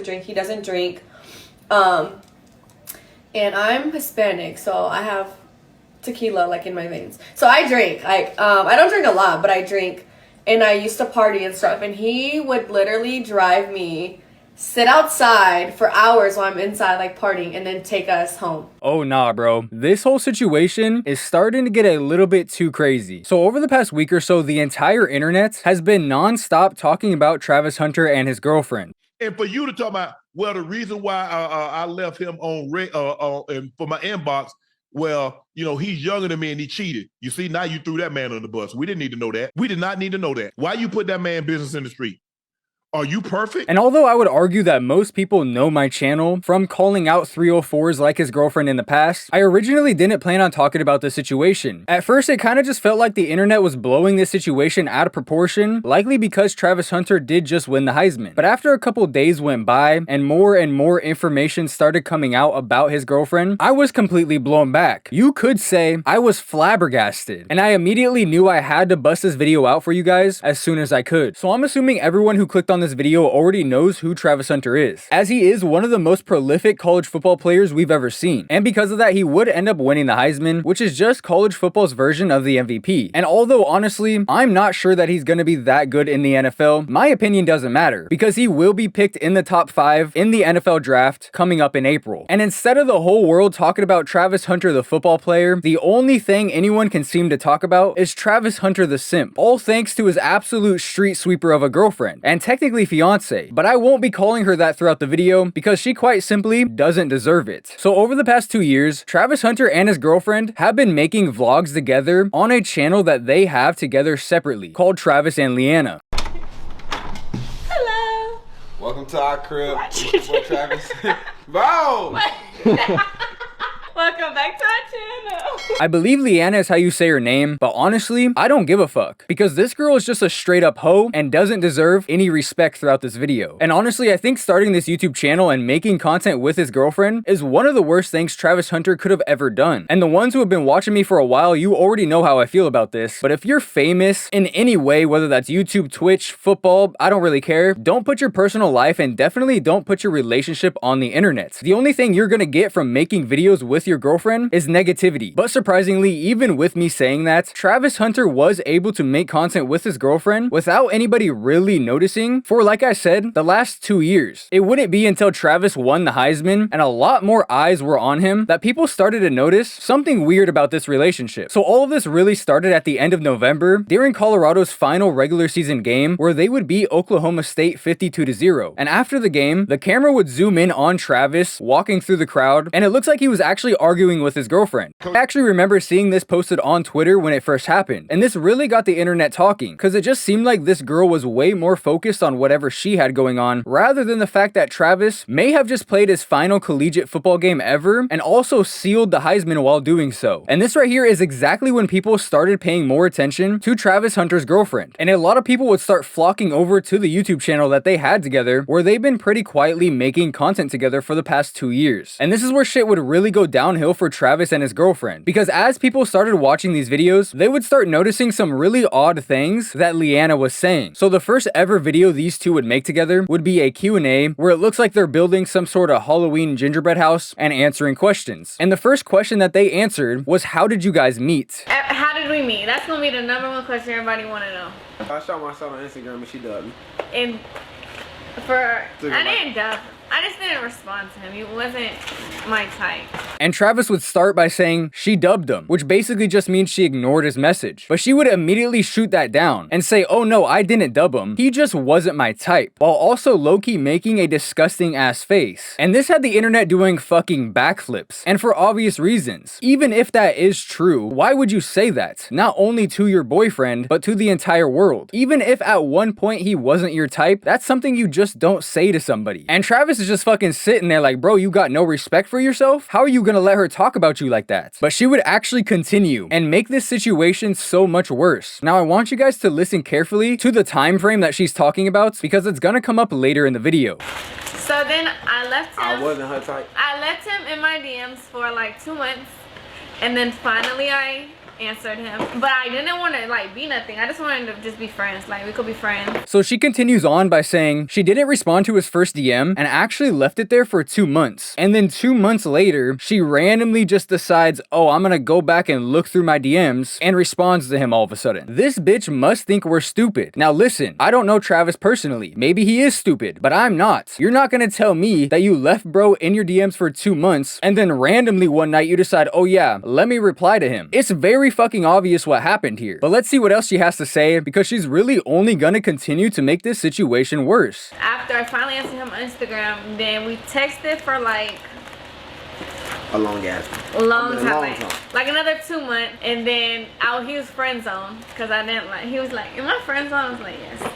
to drink. He doesn't drink. And I'm Hispanic, so I have tequila like in my veins. So I drink. Like I don't drink a lot, but I drink, and I used to party and stuff. And he would literally drive me, sit outside for hours while I'm inside like partying, and then take us home. Oh nah, bro. This whole situation is starting to get a little bit too crazy. So over the past week or so, the entire internet has been non-stop talking about Travis Hunter and his girlfriend. And for you to talk about, well, the reason why I left him on and for my inbox, well, you know, he's younger than me and he cheated. You see, now you threw that man under the bus. We didn't need to know that. We did not need to know that. Why you put that man business in the street? Are you perfect? And although I would argue that most people know my channel from calling out 304s like his girlfriend in the past, I originally didn't plan on talking about this situation. At first, it kind of just felt like the internet was blowing this situation out of proportion, likely because Travis Hunter did just win the Heisman. But after a couple days went by and more information started coming out about his girlfriend, I was completely blown back. You could say I was flabbergasted, and I immediately knew I had to bust this video out for you guys as soon as I could. So I'm assuming everyone who clicked on this video already knows who Travis Hunter is, as he is one of the most prolific college football players we've ever seen. And because of that, he would end up winning the Heisman, which is just college football's version of the MVP. And although honestly, I'm not sure that he's gonna be that good in the NFL, my opinion doesn't matter, because he will be picked in the top 5 in the NFL draft coming up in April. And instead of the whole world talking about Travis Hunter the football player, the only thing anyone can seem to talk about is Travis Hunter the simp, all thanks to his absolute street sweeper of a girlfriend, and technically fiance, but I won't be calling her that throughout the video because she quite simply doesn't deserve it. So over the past 2 years, Travis Hunter and his girlfriend have been making vlogs together on a channel that they have together separately called Travis and Leanna. Hello. Welcome to our crib. What, Travis? Bro! Welcome back to our channel. I believe Leanna is how you say her name, but honestly, I don't give a fuck, because this girl is just a straight up hoe and doesn't deserve any respect throughout this video. And honestly, I think starting this YouTube channel and making content with his girlfriend is one of the worst things Travis Hunter could have ever done. And the ones who have been watching me for a while, you already know how I feel about this, but if you're famous in any way, whether that's YouTube, Twitch, football, I don't really care, don't put your personal life and definitely don't put your relationship on the internet. The only thing you're gonna get from making videos with your girlfriend is negativity. But surprisingly, even with me saying that, Travis Hunter was able to make content with his girlfriend without anybody really noticing for, like I said, the last 2 years. It wouldn't be until Travis won the Heisman and a lot more eyes were on him that people started to notice something weird about this relationship. So all of this really started at the end of November during Colorado's final regular season game where they would beat Oklahoma State 52-0. And after the game, the camera would zoom in on Travis walking through the crowd, and it looks like he was actually arguing with his girlfriend. I actually remember seeing this posted on Twitter when it first happened, and this really got the internet talking, because it just seemed like this girl was way more focused on whatever she had going on, rather than the fact that Travis may have just played his final collegiate football game ever, and also sealed the Heisman while doing so. And this right here is exactly when people started paying more attention to Travis Hunter's girlfriend, and a lot of people would start flocking over to the YouTube channel that they had together, where they've been pretty quietly making content together for the past 2 years. And this is where shit would really go downhill for Travis and his girlfriend, because as people started watching these videos, they would start noticing some really odd things that Leanna was saying. So the first ever video these two would make together would be a Q&A where it looks like they're building some sort of Halloween gingerbread house and answering questions. And the first question that they answered was, how did you guys meet? How did we meet? That's gonna be the #1 question everybody wanna know. I shot myself on Instagram and she dubbed me. And I didn't dub. I just didn't respond to him. He wasn't my type. And Travis would start by saying she dubbed him, which basically just means she ignored his message. But she would immediately shoot that down and say, oh no, I didn't dub him. He just wasn't my type, while also low-key making a disgusting ass face. And this had the internet doing fucking backflips, and for obvious reasons. Even if that is true, why would you say that? Not only to your boyfriend, but to the entire world. Even if at one point he wasn't your type, that's something you just don't say to somebody. And Travis is just fucking sitting there like, bro, you got no respect for yourself? How are you gonna let her talk about you like that? But she would actually continue and make this situation so much worse. Now I want you guys to listen carefully to the time frame that she's talking about, because it's gonna come up later in the video. So then I left him. I wasn't her type. I left him in my DMs for like 2 months, and then finally I answered him. But I didn't want to like be nothing. I just wanted to just be friends. Like we could be friends. So she continues on by saying she didn't respond to his first DM and actually left it there for 2 months. And then 2 months later, she randomly just decides, oh, I'm gonna go back and look through my DMs, and responds to him all of a sudden. This bitch must think we're stupid. Now listen, I don't know Travis personally. Maybe he is stupid, but I'm not. You're not gonna tell me that you left bro in your DMs for 2 months and then randomly one night you decide, oh yeah, let me reply to him. It's very fucking obvious what happened here. But let's see what else she has to say, because she's really only gonna continue to make this situation worse. After I finally answered him on Instagram, then we texted for like A long ass. long time. Like another 2 months, and then he was friend zone because I didn't like. He was like, "Am I friend zone?" I was like, "Yes."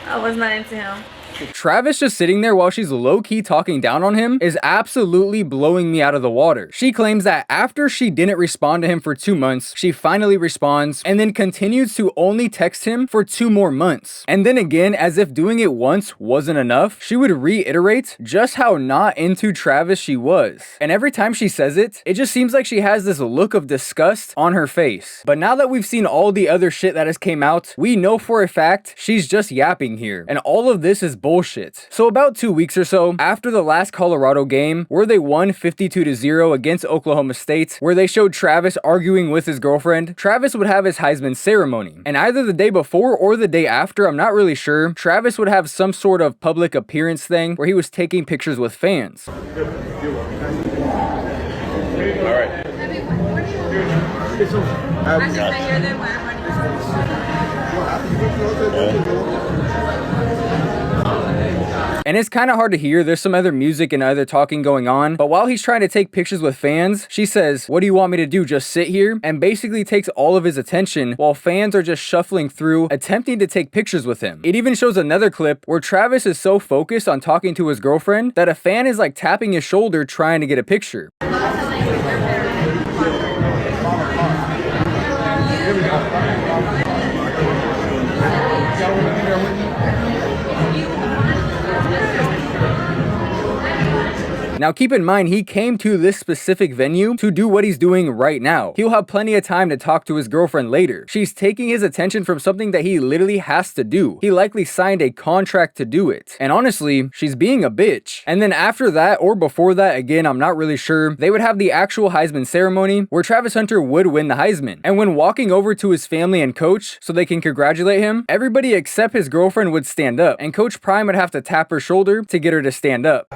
I was not into him. Travis just sitting there while she's low-key talking down on him is absolutely blowing me out of the water. She claims that after she didn't respond to him for 2 months, she finally responds and then continues to only text him for 2 more months. And then again, as if doing it once wasn't enough, she would reiterate just how not into Travis she was. And every time she says it, it just seems like she has this look of disgust on her face. But now that we've seen all the other shit that has came out, we know for a fact she's just yapping here. And all of this is bullshit. So about 2 weeks or so after the last Colorado game, where they won 52-0 against Oklahoma State, where they showed Travis arguing with his girlfriend, Travis would have his Heisman ceremony. And either the day before or the day after, I'm not really sure, Travis would have some sort of public appearance thing where he was taking pictures with fans. All right. And it's kind of hard to hear, there's some other music and other talking going on, but while he's trying to take pictures with fans, she says, "What do you want me to do, just sit here?" And basically takes all of his attention while fans are just shuffling through, attempting to take pictures with him. It even shows another clip where Travis is so focused on talking to his girlfriend that a fan is like tapping his shoulder trying to get a picture. Now keep in mind, he came to this specific venue to do what he's doing right now. He'll have plenty of time to talk to his girlfriend later. She's taking his attention from something that he literally has to do. He likely signed a contract to do it. And honestly, she's being a bitch. And then after that, or before that, again, I'm not really sure, they would have the actual Heisman ceremony where Travis Hunter would win the Heisman. And when walking over to his family and coach so they can congratulate him, everybody except his girlfriend would stand up, and Coach Prime would have to tap her shoulder to get her to stand up.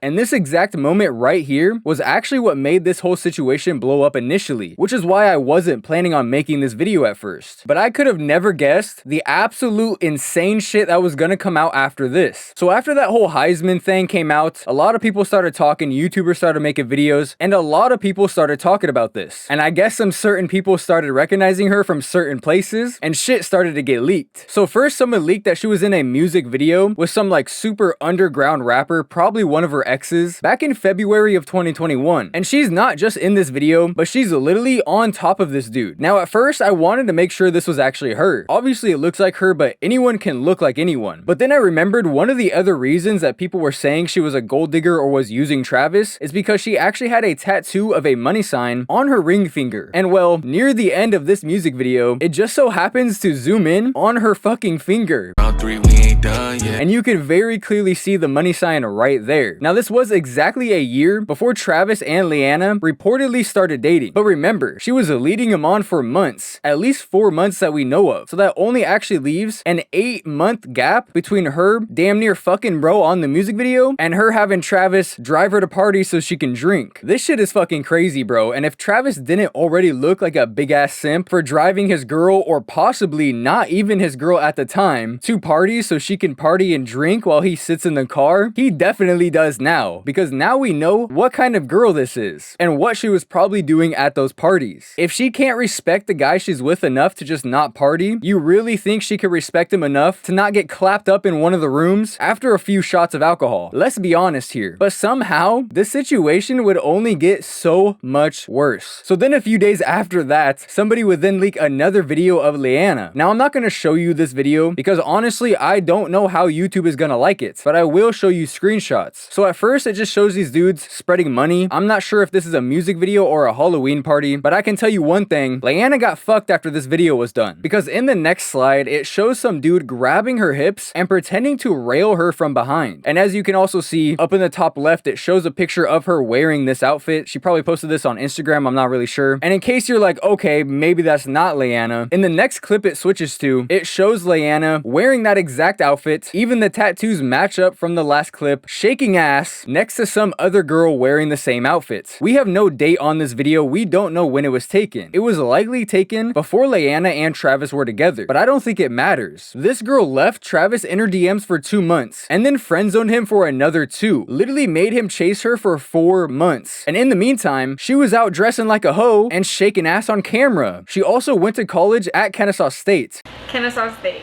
And this exact moment right here was actually what made this whole situation blow up initially, which is why I wasn't planning on making this video at first. But I could have never guessed the absolute insane shit that was gonna come out after this. So after that whole Heisman thing came out, a lot of people started talking, YouTubers started making videos, and a lot of people started talking about this. And I guess some certain people started recognizing her from certain places, and shit started to get leaked. So first someone leaked that she was in a music video with some like super underground rapper, probably one of her exes, back in February of 2021. And she's not just in this video, but she's literally on top of this dude. Now at first I wanted to make sure this was actually her. Obviously it looks like her, but anyone can look like anyone. But then I remembered one of the other reasons that people were saying she was a gold digger or was using Travis is because she actually had a tattoo of a money sign on her ring finger. And well, near the end of this music video, it just so happens to zoom in on her fucking finger. Round 3, we ain't done yet. And you can very clearly see the money sign right there. Now this was exactly a year before Travis and Leanna reportedly started dating. But remember, she was leading him on for months, at least 4 months that we know of. So that only actually leaves an 8-month gap between her damn near fucking bro on the music video and her having Travis drive her to party so she can drink. This shit is fucking crazy, bro. And if Travis didn't already look like a big ass simp for driving his girl, or possibly not even his girl at the time, to parties so she can party and drink while he sits in the car, he definitely does now, because now we know what kind of girl this is and what she was probably doing at those parties. If she can't respect the guy she's with enough to just not party, you really think she could respect him enough to not get clapped up in one of the rooms after a few shots of alcohol? Let's be honest here. But somehow, this situation would only get so much worse. So then a few days after that, somebody would then leak another video of Leanna. Now I'm not going to show you this video because honestly, I don't know how YouTube is going to like it, but I will show you screenshots. So at first, it just shows these dudes spreading money. I'm not sure if this is a music video or a Halloween party, but I can tell you one thing, Leanna got fucked after this video was done. Because in the next slide, it shows some dude grabbing her hips and pretending to rail her from behind. And as you can also see up in the top left, it shows a picture of her wearing this outfit. She probably posted this on Instagram, I'm not really sure. And in case you're like, okay, maybe that's not Leanna, in the next clip it switches to, it shows Leanna wearing that exact outfit. Even the tattoos match up from the last clip, shaking ass next to some other girl wearing the same outfit. We have no date on this video. We don't know when it was taken. It was likely taken before Leanna and Travis were together, but I don't think it matters. This girl left Travis in her DMs for 2 months and then friend-zoned him for another 2. Literally made him chase her for 4 months. And in the meantime, she was out dressing like a hoe and shaking ass on camera. She also went to college at Kennesaw State. Kennesaw State.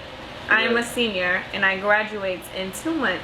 I am a senior and I graduate in 2 months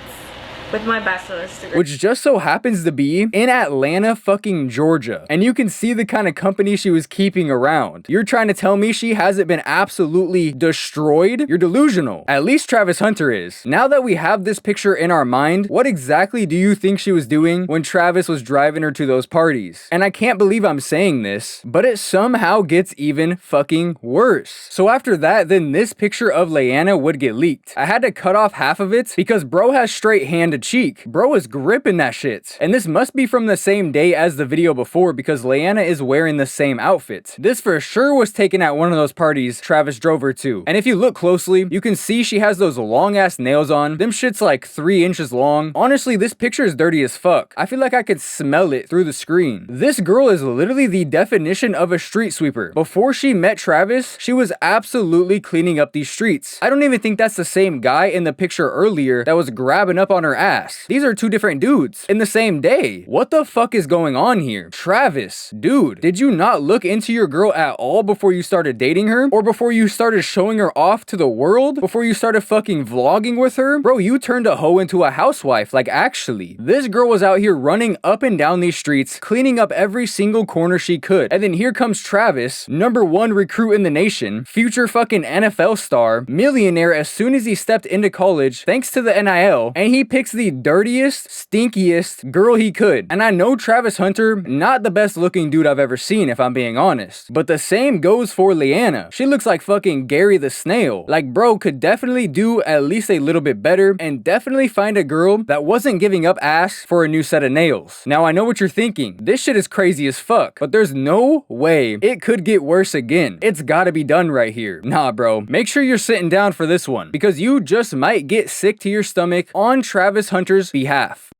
with my bachelor's degree. Which just so happens to be in Atlanta fucking Georgia. And you can see the kind of company she was keeping around. You're trying to tell me she hasn't been absolutely destroyed? You're delusional. At least Travis Hunter is. Now that we have this picture in our mind, what exactly do you think she was doing when Travis was driving her to those parties? And I can't believe I'm saying this, but it somehow gets even fucking worse. So after that, then this picture of Leanna would get leaked. I had to cut off half of it because bro has straight hand to cheek. Bro is gripping that shit. And this must be from the same day as the video before because Leanna is wearing the same outfit. This for sure was taken at one of those parties Travis drove her to. And if you look closely, you can see she has those long ass nails on. Them shit's like 3 inches long. Honestly, this picture is dirty as fuck. I feel like I could smell it through the screen. This girl is literally the definition of a street sweeper. Before she met Travis, she was absolutely cleaning up these streets. I don't even think that's the same guy in the picture earlier that was grabbing up on her ass. These are 2 different dudes in the same day. What the fuck is going on here? Travis, dude, did you not look into your girl at all before you started dating her? Or before you started showing her off to the world? Before you started fucking vlogging with her? Bro, you turned a hoe into a housewife, like actually. This girl was out here running up and down these streets, cleaning up every single corner she could. And then here comes Travis, #1 recruit in the nation, future fucking NFL star, millionaire as soon as he stepped into college, thanks to the NIL, and he picks the dirtiest, stinkiest girl he could. And I know Travis Hunter, not the best looking dude I've ever seen if I'm being honest, but the same goes for Leanna. She looks like fucking Gary the Snail. Like bro could definitely do at least a little bit better and definitely find a girl that wasn't giving up ass for a new set of nails. Now I know what you're thinking, this shit is crazy as fuck, but there's no way it could get worse again. It's gotta be done right here. Nah bro, make sure you're sitting down for this one because you just might get sick to your stomach on Travis Hunter's behalf.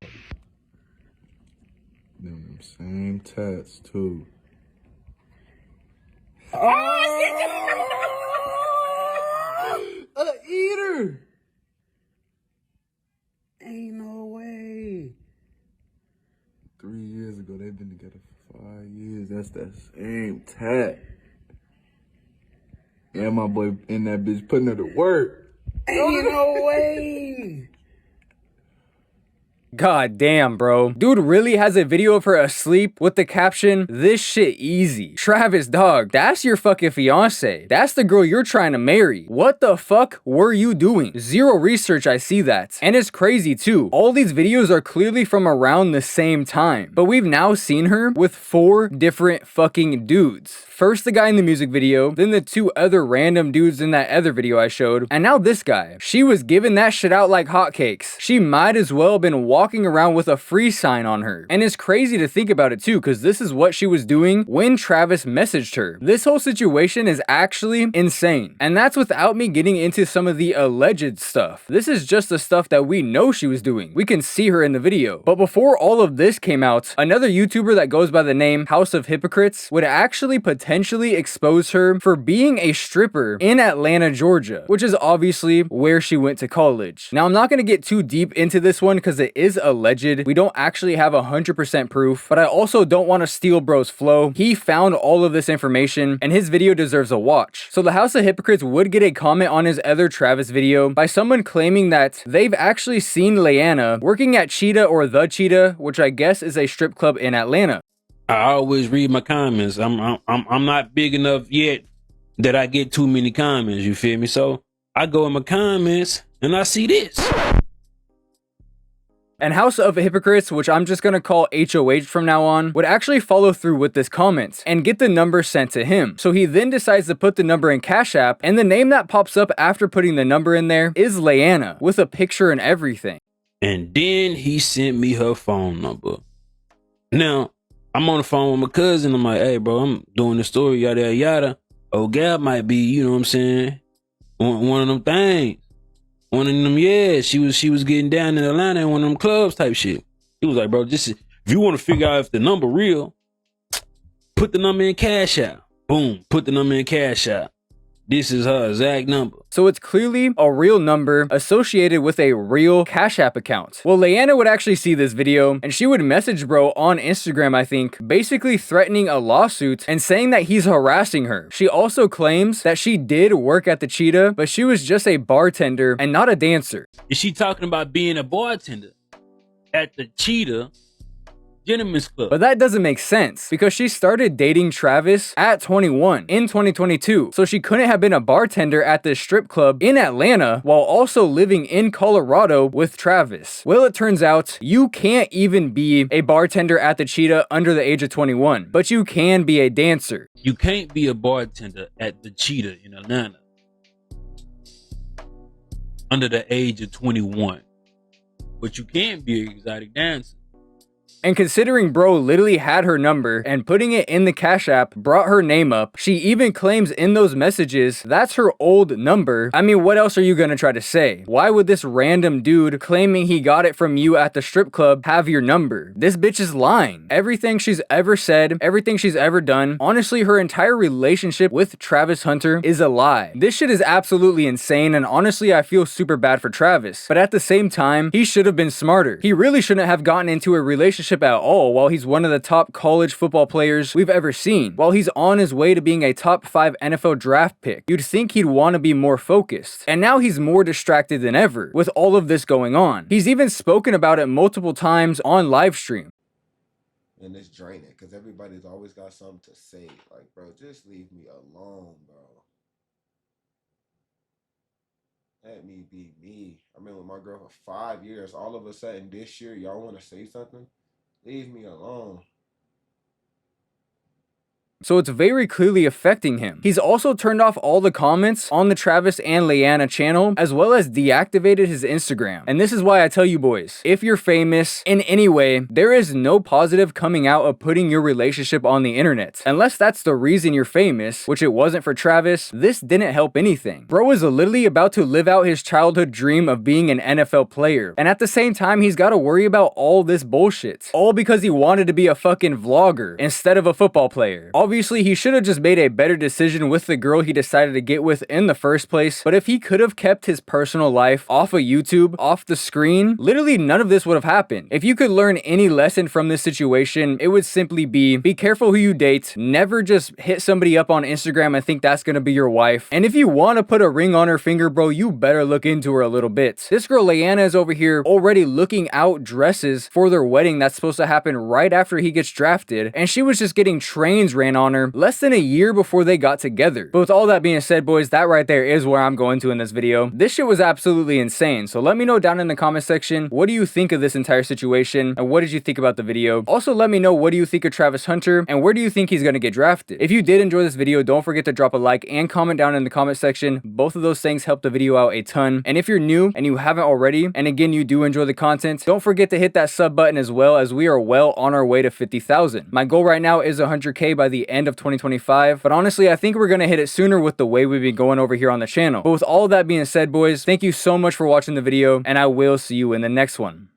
Them same tats too. A eater. Ain't no way. 3 years ago, they've been together for 5 years. That's that same tat. Yeah, my boy in that bitch putting her to work. Ain't no way. God damn, bro. Dude really has a video of her asleep with the caption, "This shit easy." Travis, dog, that's your fucking fiance. That's the girl you're trying to marry. What the fuck were you doing? Zero research, I see that. And it's crazy too. All these videos are clearly from around the same time. But we've now seen her with 4 different fucking dudes. First the guy in the music video, then the 2 other random dudes in that other video I showed, and now this guy. She was giving that shit out like hotcakes. She might as well have been walking around with a free sign on her. And it's crazy to think about it too, because this is what she was doing when Travis messaged her. This whole situation is actually insane. And that's without me getting into some of the alleged stuff. This is just the stuff that we know she was doing. We can see her in the video. But before all of this came out, another YouTuber that goes by the name House of Hypocrites would actually potentially expose her for being a stripper in Atlanta, Georgia, which is obviously where she went to college. Now, I'm not going to get too deep into this one because it is is alleged. We don't actually have 100% proof, but I also don't want to steal bro's flow. He found all of this information, and his video deserves a watch. So the House of Hypocrites would get a comment on his other Travis video by someone claiming that they've actually seen Leanna working at Cheetah or The Cheetah, which I guess is a strip club in Atlanta. I always read my comments. I'm not big enough yet that I get too many comments, you feel me? So I go in my comments and I see this. And House of Hypocrites, which I'm just gonna call HOH from now on, would actually follow through with this comment and get the number sent to him. So he then decides to put the number in Cash App, and the name that pops up after putting the number in there is Leanna, with a picture and everything. And then he sent me her phone number. Now, I'm on the phone with my cousin. I'm like, hey, bro, I'm doing the story, yada, yada, yada. Oh, Gab might be, you know what I'm saying, one of them things. One of them, yeah, she was getting down in Atlanta in one of them clubs type shit. He was like, bro, if you want to figure out if the number real, put the number in Cash App. Boom, put the number in Cash App. This is her exact number. So it's clearly a real number associated with a real Cash App account. Well, Leanna would actually see this video, and she would message bro on Instagram, I think, basically threatening a lawsuit and saying that he's harassing her. She also claims that she did work at the Cheetah, but she was just a bartender and not a dancer. Is she talking about being a bartender at the Cheetah Gentlemen's Club? But that doesn't make sense because she started dating Travis at 21 in 2022. So she couldn't have been a bartender at this strip club in Atlanta while also living in Colorado with Travis. Well, it turns out you can't even be a bartender at the Cheetah under the age of 21, but you can be a dancer. You can't be a bartender at the Cheetah in Atlanta under the age of 21, but you can be an exotic dancer. And considering bro literally had her number and putting it in the Cash App brought her name up, she even claims in those messages that's her old number. I mean, what else are you gonna try to say? Why would this random dude claiming he got it from you at the strip club have your number? This bitch is lying. Everything she's ever said, everything she's ever done, honestly, her entire relationship with Travis Hunter is a lie. This shit is absolutely insane, and honestly, I feel super bad for Travis. But at the same time, he should have been smarter. He really shouldn't have gotten into a relationship at all while he's one of the top college football players we've ever seen, while he's on his way to being a top 5 NFL draft pick. You'd think he'd want to be more focused, and now he's more distracted than ever with all of this going on. He's even spoken about it multiple times on live stream. And it's draining because everybody's always got something to say. Like, bro, just leave me alone, bro. Let me be me. I've been with my girl for 5 years. All of a sudden this year, y'all want to say something? Leave me alone. So it's very clearly affecting him. He's also turned off all the comments on the Travis and Leanna channel, as well as deactivated his Instagram. And this is why I tell you boys, if you're famous in any way, there is no positive coming out of putting your relationship on the internet. Unless that's the reason you're famous, which it wasn't for Travis, this didn't help anything. Bro is literally about to live out his childhood dream of being an NFL player. And at the same time, he's got to worry about all this bullshit. All because he wanted to be a fucking vlogger instead of a football player. Obviously, he should have just made a better decision with the girl he decided to get with in the first place, but if he could have kept his personal life off of YouTube, off the screen, literally none of this would have happened. If you could learn any lesson from this situation, it would simply be careful who you date, never just hit somebody up on Instagram and think that's gonna be your wife, and if you want to put a ring on her finger, bro, you better look into her a little bit. This girl Leanna is over here already looking out dresses for their wedding that's supposed to happen right after he gets drafted, and she was just getting trains ran on her less than a year before they got together. But with all that being said, boys, that right there is where I'm going to in this video. This shit was absolutely insane. So let me know down in the comment section, what do you think of this entire situation? And what did you think about the video? Also, let me know, what do you think of Travis Hunter? And where do you think he's going to get drafted? If you did enjoy this video, don't forget to drop a like and comment down in the comment section. Both of those things help the video out a ton. And if you're new and you haven't already, and again, you do enjoy the content, don't forget to hit that sub button as well, as we are well on our way to 50,000. My goal right now is 100K by the end of 2025, but honestly, I think we're gonna hit it sooner with the way we've been going over here on the channel. But with all that being said, boys, thank you so much for watching the video, and I will see you in the next one.